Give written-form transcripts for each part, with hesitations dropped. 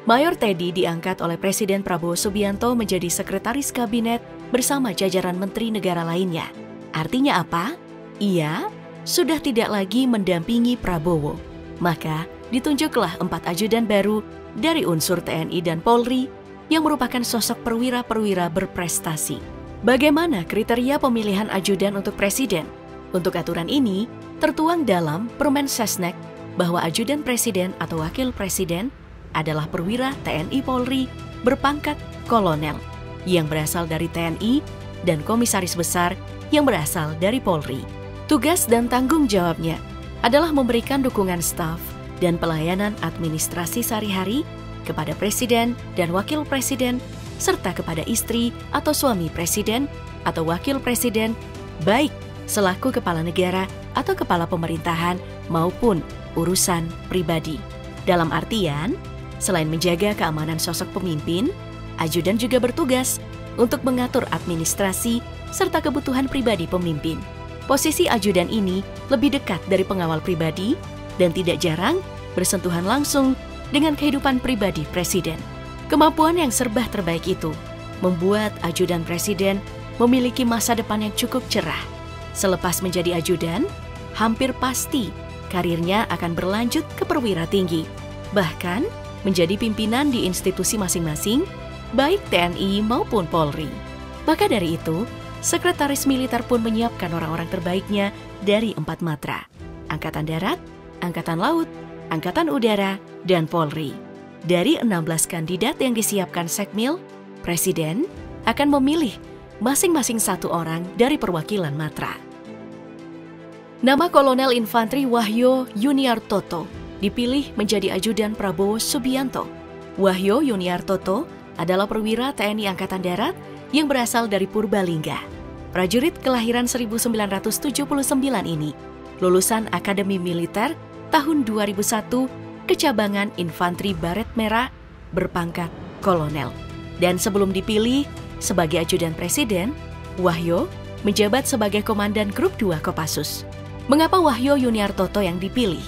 Mayor Teddy diangkat oleh Presiden Prabowo Subianto menjadi sekretaris kabinet bersama jajaran menteri negara lainnya. Artinya apa? Ia sudah tidak lagi mendampingi Prabowo. Maka ditunjuklah 4 ajudan baru dari unsur TNI dan Polri yang merupakan sosok perwira-perwira berprestasi. Bagaimana kriteria pemilihan ajudan untuk presiden? Untuk aturan ini tertuang dalam Permen Sesnek bahwa ajudan presiden atau wakil presiden adalah perwira TNI Polri berpangkat kolonel yang berasal dari TNI dan komisaris besar yang berasal dari Polri. Tugas dan tanggung jawabnya adalah memberikan dukungan staf dan pelayanan administrasi sehari-hari kepada presiden dan wakil presiden serta kepada istri atau suami presiden atau wakil presiden baik selaku kepala negara atau kepala pemerintahan maupun urusan pribadi. Dalam artian, selain menjaga keamanan sosok pemimpin, ajudan juga bertugas untuk mengatur administrasi serta kebutuhan pribadi pemimpin. Posisi ajudan ini lebih dekat dari pengawal pribadi dan tidak jarang bersentuhan langsung dengan kehidupan pribadi presiden. Kemampuan yang serba terbaik itu membuat ajudan presiden memiliki masa depan yang cukup cerah. Selepas menjadi ajudan, hampir pasti karirnya akan berlanjut ke perwira tinggi, bahkan menjadi pimpinan di institusi masing-masing, baik TNI maupun Polri. Maka dari itu, Sekretaris Militer pun menyiapkan orang-orang terbaiknya dari 4 matra, Angkatan Darat, Angkatan Laut, Angkatan Udara, dan Polri. Dari 16 kandidat yang disiapkan Sekmil, Presiden akan memilih masing-masing 1 orang dari perwakilan matra. Nama Kolonel Infantri Wahyo Yuniartoto dipilih menjadi ajudan Prabowo Subianto. Wahyo Yuniartoto adalah perwira TNI Angkatan Darat yang berasal dari Purbalingga. Prajurit kelahiran 1979 ini lulusan Akademi Militer tahun 2001 kecabangan Infantri Baret Merah berpangkat kolonel. Dan sebelum dipilih sebagai ajudan presiden, Wahyo menjabat sebagai komandan Grup 2 Kopassus. Mengapa Wahyo Yuniartoto yang dipilih?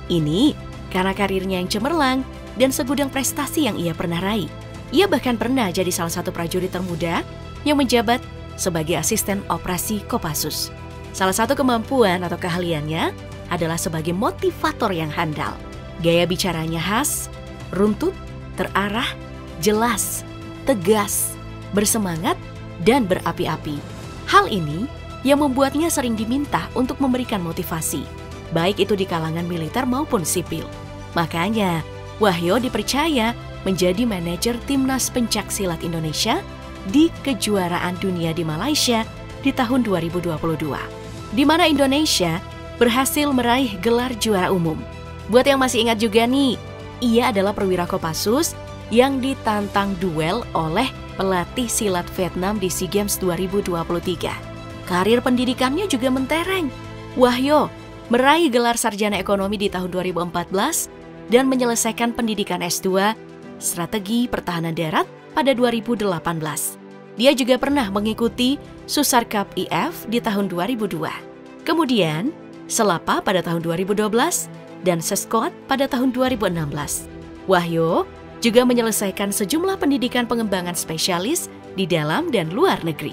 Ini karena karirnya yang cemerlang dan segudang prestasi yang ia pernah raih. Ia bahkan pernah jadi salah satu prajurit termuda yang menjabat sebagai asisten operasi Kopassus. Salah satu kemampuan atau keahliannya adalah sebagai motivator yang handal. Gaya bicaranya khas, runtut, terarah, jelas, tegas, bersemangat, dan berapi-api. Hal ini yang membuatnya sering diminta untuk memberikan motivasi, baik itu di kalangan militer maupun sipil. Makanya, Wahyo dipercaya menjadi manajer Timnas Pencaksilat Indonesia di kejuaraan dunia di Malaysia di tahun 2022, di mana Indonesia berhasil meraih gelar juara umum. Buat yang masih ingat juga nih, ia adalah perwira Kopassus yang ditantang duel oleh pelatih silat Vietnam di SEA Games 2023. Karir pendidikannya juga mentereng. Wahyo meraih gelar sarjana ekonomi di tahun 2014 dan menyelesaikan pendidikan S2 Strategi Pertahanan Darat pada 2018. Dia juga pernah mengikuti Susar Cup IF di tahun 2002. Kemudian, Selapa pada tahun 2012 dan Seskot pada tahun 2016. Wahyo juga menyelesaikan sejumlah pendidikan pengembangan spesialis di dalam dan luar negeri.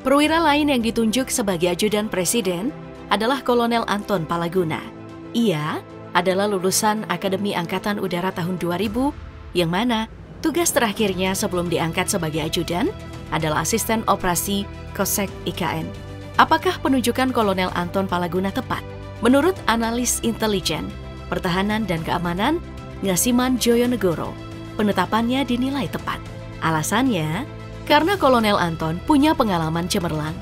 Perwira lain yang ditunjuk sebagai ajudan presiden adalah Kolonel Anton Palaguna. Ia adalah lulusan Akademi Angkatan Udara tahun 2000, yang mana tugas terakhirnya sebelum diangkat sebagai ajudan adalah asisten operasi Kosek IKN. Apakah penunjukan Kolonel Anton Palaguna tepat? Menurut analis intelijen, pertahanan dan keamanan Ngasiman Joyonegoro, penetapannya dinilai tepat. Alasannya, karena Kolonel Anton punya pengalaman cemerlang.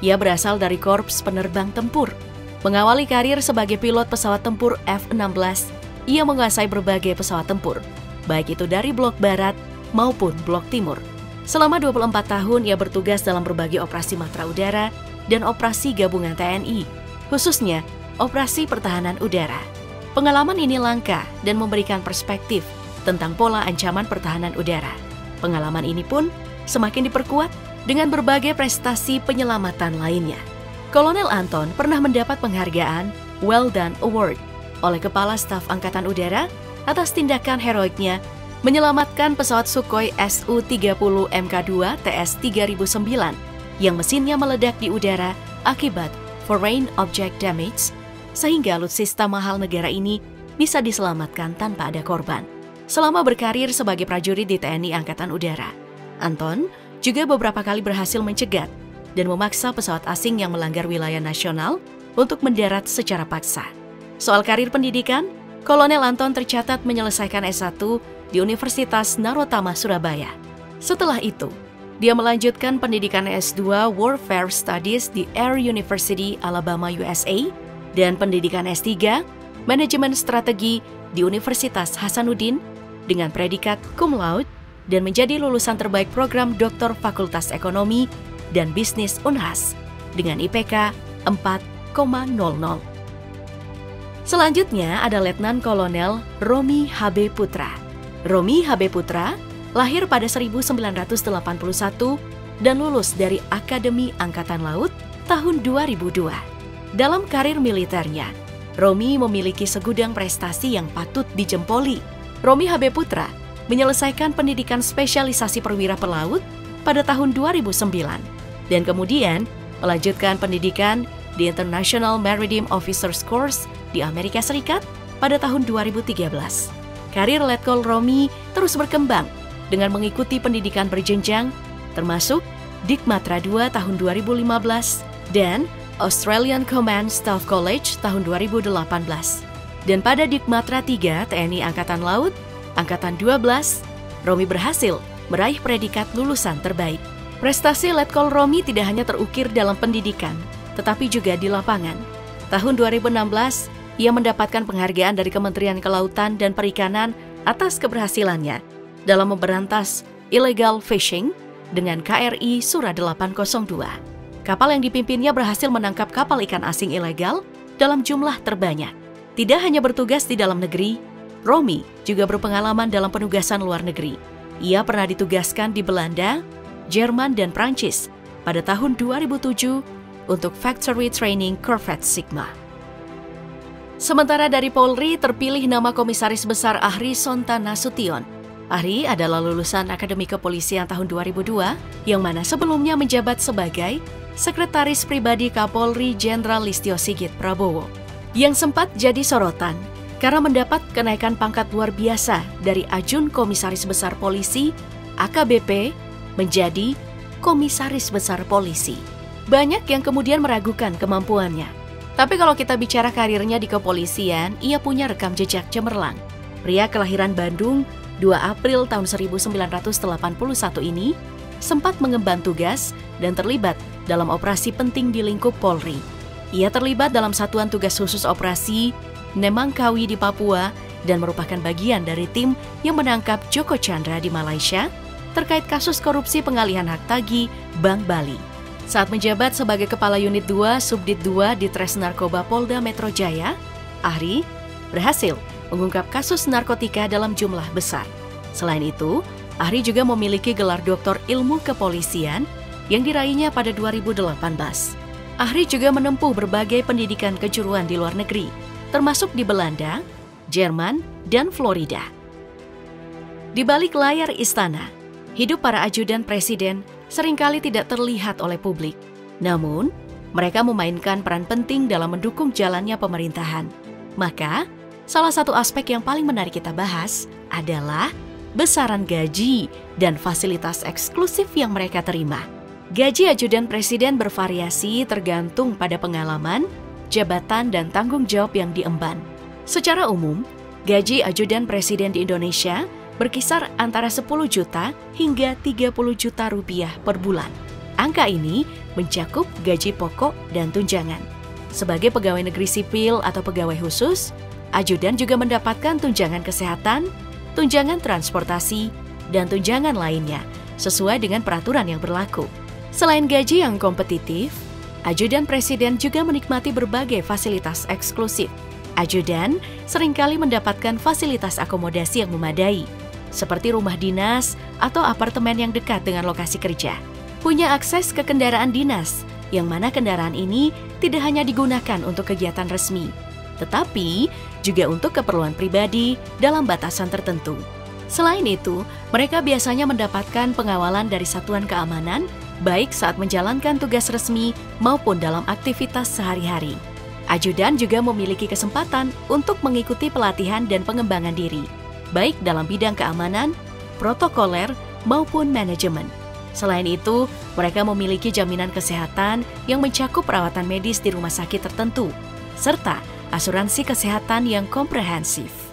Ia berasal dari Korps Penerbang Tempur. Mengawali karir sebagai pilot pesawat tempur F-16, ia menguasai berbagai pesawat tempur, baik itu dari blok barat maupun blok timur. Selama 24 tahun ia bertugas dalam berbagai operasi matra udara dan operasi gabungan TNI, khususnya operasi pertahanan udara. Pengalaman ini langka dan memberikan perspektif tentang pola ancaman pertahanan udara. Pengalaman ini pun semakin diperkuat dengan berbagai prestasi penyelamatan lainnya. Kolonel Anton pernah mendapat penghargaan Well Done Award oleh Kepala Staf Angkatan Udara atas tindakan heroiknya menyelamatkan pesawat Sukhoi Su-30 Mk2 TS-3009 yang mesinnya meledak di udara akibat foreign object damage, sehingga alutsista mahal negara ini bisa diselamatkan tanpa ada korban. Selama berkarir sebagai prajurit di TNI Angkatan Udara, Anton juga beberapa kali berhasil mencegat dan memaksa pesawat asing yang melanggar wilayah nasional untuk mendarat secara paksa. Soal karir pendidikan, Kolonel Anton tercatat menyelesaikan S1 di Universitas Narotama, Surabaya. Setelah itu, dia melanjutkan pendidikan S2 Warfare Studies di Air University, Alabama, USA, dan pendidikan S3 Manajemen Strategi di Universitas Hasanuddin dengan predikat cum laude dan menjadi lulusan terbaik program Doktor Fakultas Ekonomi dan Bisnis Unhas dengan IPK 4,00. Selanjutnya ada Letnan Kolonel Romi H.B. Putra. Romi H.B. Putra lahir pada 1981 dan lulus dari Akademi Angkatan Laut tahun 2002. Dalam karir militernya, Romi memiliki segudang prestasi yang patut dijempoli. Romi H.B. Putra menyelesaikan pendidikan spesialisasi perwira pelaut pada tahun 2009 dan kemudian melanjutkan pendidikan di International Maritime Officers Course di Amerika Serikat pada tahun 2013. Karir Letkol Romi terus berkembang dengan mengikuti pendidikan berjenjang termasuk Dikmatra II tahun 2015 dan Australian Command Staff College tahun 2018. Dan pada Dikmatra III TNI Angkatan Laut, Angkatan 12, Romi berhasil meraih predikat lulusan terbaik. Prestasi Letkol Romi tidak hanya terukir dalam pendidikan, tetapi juga di lapangan. Tahun 2016, ia mendapatkan penghargaan dari Kementerian Kelautan dan Perikanan atas keberhasilannya dalam memberantas illegal fishing dengan KRI Sura 802. Kapal yang dipimpinnya berhasil menangkap kapal ikan asing ilegal dalam jumlah terbanyak. Tidak hanya bertugas di dalam negeri, Romi juga berpengalaman dalam penugasan luar negeri. Ia pernah ditugaskan di Belanda, Jerman, dan Prancis pada tahun 2007 untuk Factory Training Corvette Sigma. Sementara dari Polri terpilih nama Komisaris Besar Ahri Sonta Nasution. Ahri adalah lulusan Akademi Kepolisian tahun 2002 yang mana sebelumnya menjabat sebagai Sekretaris Pribadi Kapolri Jenderal Listio Sigit Prabowo, yang sempat jadi sorotan karena mendapat kenaikan pangkat luar biasa dari Ajun Komisaris Besar Polisi AKBP menjadi Komisaris Besar Polisi. Banyak yang kemudian meragukan kemampuannya. Tapi kalau kita bicara karirnya di kepolisian, ia punya rekam jejak cemerlang. Pria kelahiran Bandung 2 April tahun 1981 ini sempat mengemban tugas dan terlibat dalam operasi penting di lingkup Polri. Ia terlibat dalam Satuan Tugas Khusus Operasi Nemangkawi di Papua dan merupakan bagian dari tim yang menangkap Joko Chandra di Malaysia terkait kasus korupsi pengalihan hak tagih Bank Bali. Saat menjabat sebagai Kepala Unit 2 Subdit 2 di Tres Narkoba Polda Metro Jaya, Ahri berhasil mengungkap kasus narkotika dalam jumlah besar. Selain itu, Ahri juga memiliki gelar Doktor Ilmu Kepolisian yang diraihnya pada 2018. Ahri juga menempuh berbagai pendidikan kejuruan di luar negeri, termasuk di Belanda, Jerman, dan Florida. Di balik layar istana, hidup para ajudan presiden seringkali tidak terlihat oleh publik. Namun, mereka memainkan peran penting dalam mendukung jalannya pemerintahan. Maka, salah satu aspek yang paling menarik kita bahas adalah besaran gaji dan fasilitas eksklusif yang mereka terima. Gaji ajudan presiden bervariasi tergantung pada pengalaman, jabatan, dan tanggung jawab yang diemban. Secara umum, gaji ajudan presiden di Indonesia berkisar antara 10 juta hingga 30 juta rupiah per bulan. Angka ini mencakup gaji pokok dan tunjangan. Sebagai pegawai negeri sipil atau pegawai khusus, ajudan juga mendapatkan tunjangan kesehatan, tunjangan transportasi, dan tunjangan lainnya sesuai dengan peraturan yang berlaku. Selain gaji yang kompetitif, ajudan presiden juga menikmati berbagai fasilitas eksklusif. Ajudan seringkali mendapatkan fasilitas akomodasi yang memadai, seperti rumah dinas atau apartemen yang dekat dengan lokasi kerja. Punya akses ke kendaraan dinas, yang mana kendaraan ini tidak hanya digunakan untuk kegiatan resmi, tetapi juga untuk keperluan pribadi dalam batasan tertentu. Selain itu, mereka biasanya mendapatkan pengawalan dari satuan keamanan, baik saat menjalankan tugas resmi maupun dalam aktivitas sehari-hari. Ajudan juga memiliki kesempatan untuk mengikuti pelatihan dan pengembangan diri, baik dalam bidang keamanan, protokoler, maupun manajemen. Selain itu, mereka memiliki jaminan kesehatan yang mencakup perawatan medis di rumah sakit tertentu, serta asuransi kesehatan yang komprehensif.